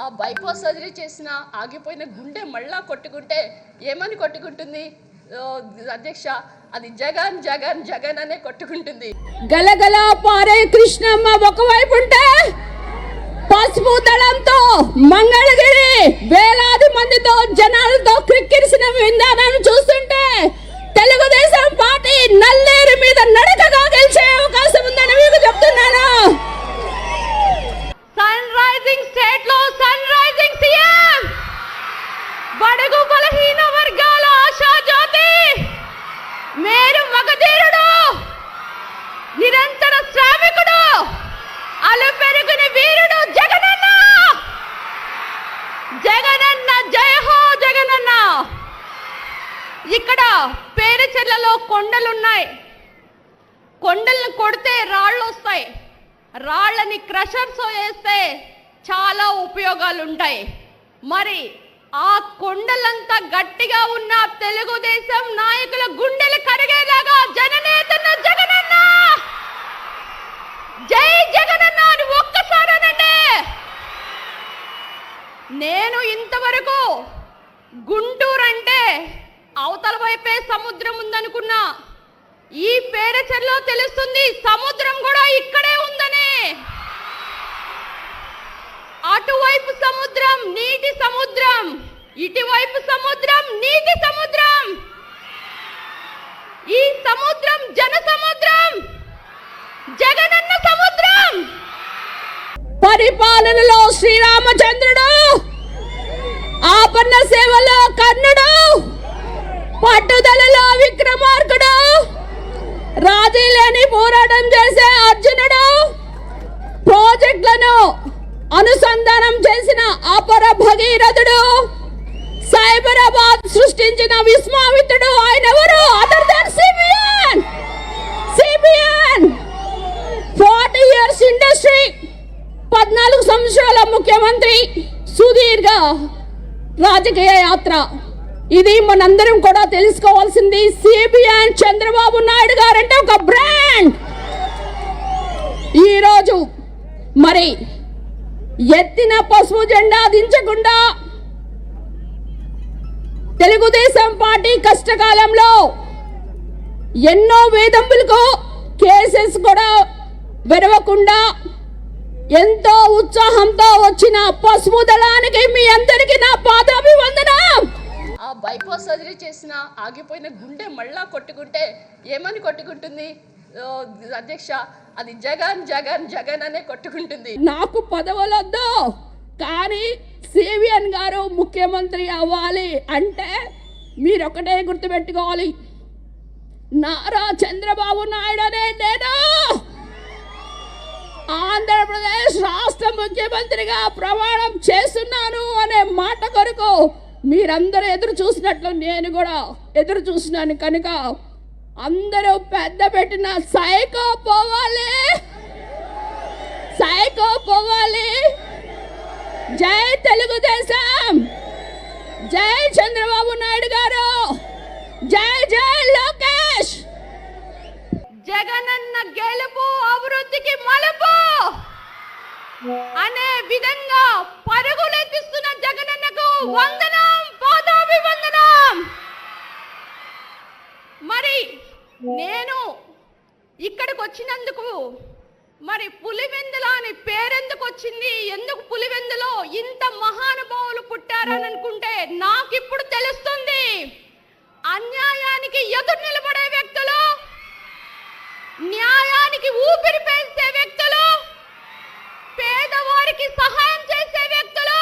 ఆ bypass surgery చేసిన ఆగిపోయిన గుండె మళ్ళా కొట్టుకుంటే ఏమని కొట్టుకుంటుంది అధ్యక్ష? అది జగన్ జగన్ జగన్ అనే కొట్టుకుంటుంది. గలగల పారే కృష్ణమ్మ ఒకవైపు ఉంటే పసుపు దళంతో మంగళగిరి వేలాది మందితో జనాలతో క్రిక్కిరిసిన విధానాన్ని చూస్తుంటే తెలుగుదేశం పార్టీ నల్లేరు మీద నడకగా గెలిచే అవకాశం ఉందని మీకు చెప్తున్నాను. సన్ రైజింగ్ స్టేట్ లో సన్ రైజింగ్ సీఎం, బడుగు బలహీన వర్గాల ఆశా జ్యోతి, మేరు మగధీరుడు, నిరంతర శ్రామికుడు, అలు పెరుగుని వీరుడు జగనన్న. జగనన్న జయ హో జగనన్న. ఇక్కడ పేరుచెర్లలో కొండలున్నాయి. కొండలను కొడితే రాళ్ళు వస్తాయి. రాళ్ళని క్రషర్స్ వేస్తే చాలా ఉపయోగాలు ఉంటాయి. మరి ఆ కొండలంతా గట్టిగా ఉన్న తెలుగుదేశం నాయకుల గుండెలు కరిగేలాగా జననేతన్న జగనన్న, జై జగనన్న అని ఒక్కసారనండి. నేను ఇంతవరకు గుంటూరు అంటే అవతల వైపే సముద్రం ఉందనుకున్నా. ఈ పేరచెర్లో తెలుస్తుంది సముద్రం కూడా ఇక్కడే ఉందని. అటువైపు సముద్రం నీటి సముద్రం, ఇటువైపు సముద్రం నీటి సముద్రం. ఈ సముద్రం జన సముద్రం, జగనన్న సముద్రం. పరిపాలనలో శ్రీరామచంద్రుడు, ఆపన్న సేవలో కర్ణుడు, పట్టుదలలో విక్రమార్కుడు, రాజీ లేని పోరాటం చేసే అర్జునుడు, ప్రాజెక్టులను అనుసంధానం చేసిన అపర భగీరథుడు, సైబరాబాద్ సృష్టించిన విశ్వామిత్రుడు. ఆయన ఎవరు? Other than CBN. 40 years industry, 14 సంవత్సరాల ముఖ్యమంత్రి, సుదీర్ఘ రాజకీయ యాత్ర. ఇది మనందరం కూడా తెలుసుకోవాల్సింది. సిబిఎన్ చంద్రబాబు నాయుడు గారంటే ఒక బ్రాండ్. ఈరోజు మరి ఎత్తిన పసుపు జెండా దించకుండా తెలుగుదేశం పార్టీ కష్టకాలంలో ఎన్నో వేధింపులకు కేసెస్ కూడా వెరవకుండా ఎంతో ఉత్సాహంతో వచ్చిన పసుపు దళానికి మీ అందరికీ నా పాదాభివందనం. ఆ బైపాస్ సర్జరీ చేసిన ఆగిపోయిన గుండె మళ్ళా కొట్టుకుంటే ఏమని కొట్టుకుంటుంది అధ్యక్ష? అది జగన్ జగన్ జగన్ అనే కొట్టుకుంటుంది. నాకు పదవులొద్దు, కానీ సిబిఎన్ గారు ముఖ్యమంత్రి అవ్వాలి అంటే మీరు ఒకటే గుర్తుపెట్టుకోవాలి, నారా చంద్రబాబు నాయుడు అనే నేను ఆంధ్రప్రదేశ్ రాష్ట్ర ముఖ్యమంత్రిగా ప్రమాణం చేస్తున్నాను అనే మాట కొరకు మీరందరూ ఎదురు చూసినట్లు నేను కూడా ఎదురు చూసినాను. కనుక అందరూ పెద్ద పెట్టిన సైకో పోవాలి, సైకో పోవాలి. జై తెలుగుదేశం, జై చంద్రబాబు నాయుడు గారు, జై జై లోకేష్. జగనన్న గెలుపు అభివృద్ధికి మలుపు అనే విధంగా పరుగులెత్తిస్తున్న జగనన్నకు వందనం, పాదాభివందనం. మరి నేను ఇక్కడికి వచ్చినందుకు మరి పులివెందుల అని పేరెందుకు వచ్చింది, ఎందుకు పులివెందులో ఇంత మహానుభావులు పుట్టారని అనుకుంటే నాకు ఇప్పుడు తెలుస్తుంది. అన్యాయానికి ఎదురు నిలబడే వ్యక్తులు, న్యాయానికి ఊపిరి పీల్చే వ్యక్తులు, పేదవారికి సహాయం చేసే వ్యక్తులు,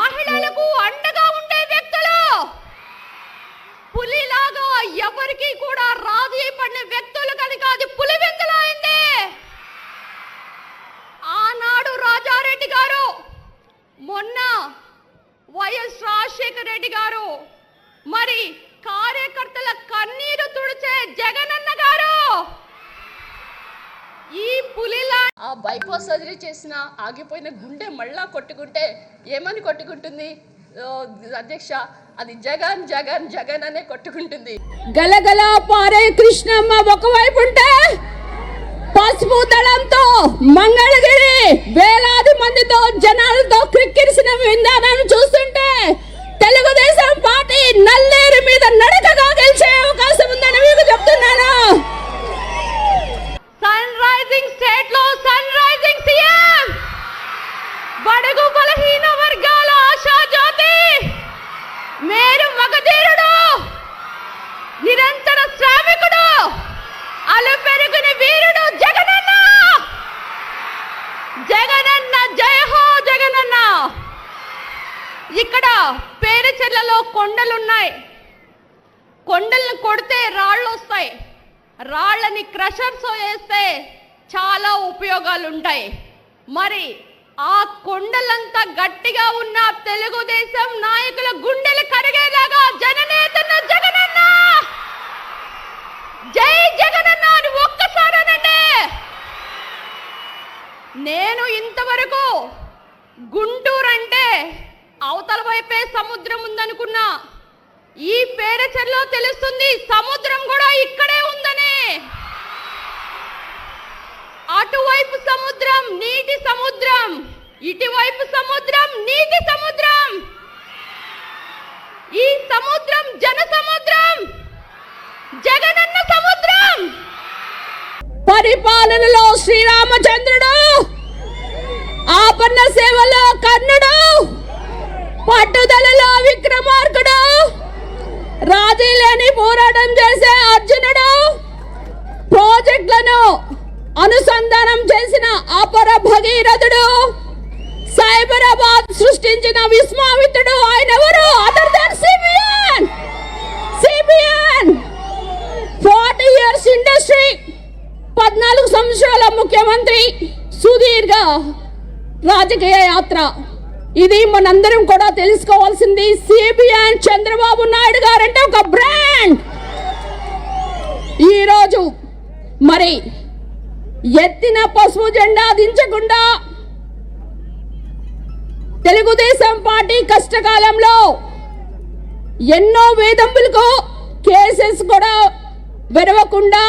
మహిళలకు అండగా ఉండే వ్యక్తులు, పులిలాగా ఎవరికి కూడా రాజీ పడిన వ్యక్తులు కనుక అది పులివెందులో అయింది. ఆనాడు రాజారెడ్డి గారు, మొన్న వైఎస్ రాజశేఖర రెడ్డి గారు, మరి కార్యకర్తల కన్నీరు తుడిచే జగనన్న గారు ఈ పులిలా. ఆ బైపాస్ సర్జరీ చేసిన ఆగిపోయిన గుండె మళ్ళా కొట్టుకుంటే ఏమని కొట్టుకుంటుంది అధ్యక్ష? అది జగన్ జగన్ జగన్ అనే కొట్టుకుంటుంది. గలగల పారే కృష్ణమ్మ ఒకవైపు ఉంటే పసుపు దళంతో మంగళగిరి వేలాది మందితో జనాలతో క్రిక్కిరిసిన విధానాన్ని చూస్తుంటే తెలుగుదేశం పార్టీ నల్లేరు మీద నడకగా గెలిచే అవకాశం ఉందని మీకు చెప్తున్నాను. సన్ రైజింగ్ స్టేట్ లో సన్ రైజింగ్ సీఎం, బడుగు బలహీన వర్గాల ఆశా జ్యోతి, మేరు మగధీరుడు, నిరంతర శ్రామికుడు, అలుపెరుగుని వీరుడు జగనన్న. జగనన్న జయ హో జగనన్న. ఇక్కడ పేరుచెర్లలో కొండలున్నాయి. కొండలను కొడితే రాళ్ళు వస్తాయి. రాళ్ళని క్రషర్స్ వేస్తే చాలా ఉపయోగాలు ఉంటాయి. మరి ఆ కొండలంతా గట్టిగా ఉన్న తెలుగుదేశం నాయకుల గుండెలు కరిగేలాగా జననేతన్న జగనన్న, జై జగనన్న అని ఒక్కసారనండి. నేను ఇంతవరకు గుంటూరు అంటే అవతల వైపే సముద్రం ఉందనుకున్నా. ఈ పేరచెర్లో తెలుస్తుంది సముద్రం కూడా ఇక్కడే ఉందని. అటువైపు సముద్రం నీటి సముద్రం, ఇటువైపు సముద్రం నీటి సముద్రం. ఈ సముద్రం జన సముద్రం, జగనన్న సముద్రం. పరిపాలనలో శ్రీరామచంద్రుడు, ఆపన్న సేవలో కర్ణుడు, పట్టుదలలో విక్రమార్కుడు, రాజీ లేని పోరాటం చేసే అర్జునుడు, ప్రాజెక్టులను అనుసంధానం చేసిన అపర భగీరథుడు, సైబరాబాద్ సృష్టించిన విశ్వామిత్రుడు. ఆయన ఎవరు? Other than CBN. 40 years industry, 14 సంవత్సరాల ముఖ్యమంత్రి, సుదీర్ఘ రాజకీయ యాత్ర. ఇది మనందరం కూడా తెలుసుకోవాల్సింది. సిబిఎన్ చంద్రబాబు నాయుడు గారంటే ఒక బ్రాండ్. ఈరోజు మరి ఎత్తిన పసుపు జెండా దించకుండా తెలుగుదేశం పార్టీ కష్టకాలంలో ఎన్నో వేధింపులకు కేసెస్ కూడా వెరవకుండా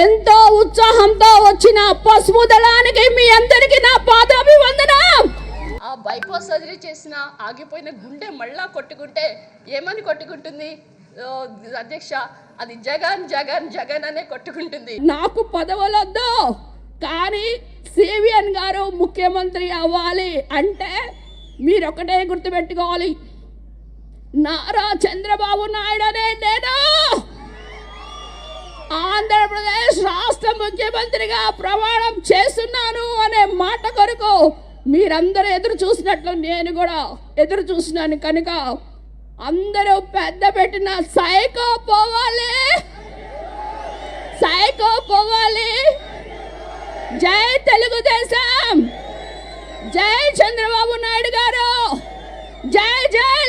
ఎంతో ఉత్సాహంతో వచ్చిన పసుపు దళానికి మీ అందరికీ నా పాదాభివందనం. ఆ బైపాస్ సర్జరీ చేసిన ఆగిపోయిన గుండె మళ్ళా కొట్టుకుంటే ఏమని కొట్టుకుంటుంది అధ్యక్ష? అది జగన్ జగన్ జగన్ అనే కొట్టుకుంటుంది. నాకు పదవులొద్దు, కానీ సిబిఎన్ గారు ముఖ్యమంత్రి అవ్వాలి అంటే మీరు ఒకటే గుర్తుపెట్టుకోవాలి, నారా చంద్రబాబు నాయుడు అనే నేను ఆంధ్రప్రదేశ్ రాష్ట్ర ముఖ్యమంత్రిగా ప్రమాణం చేస్తున్నాను అనే మాట కొరకు మీరందరూ ఎదురు చూసినట్లు నేను కూడా ఎదురు చూసినాను. కనుక అందరూ పెద్ద పెట్టిన సైకో పోవాలి, సైకో పోవాలి. జై తెలుగుదేశం, జై చంద్రబాబు నాయుడు గారు, జై జై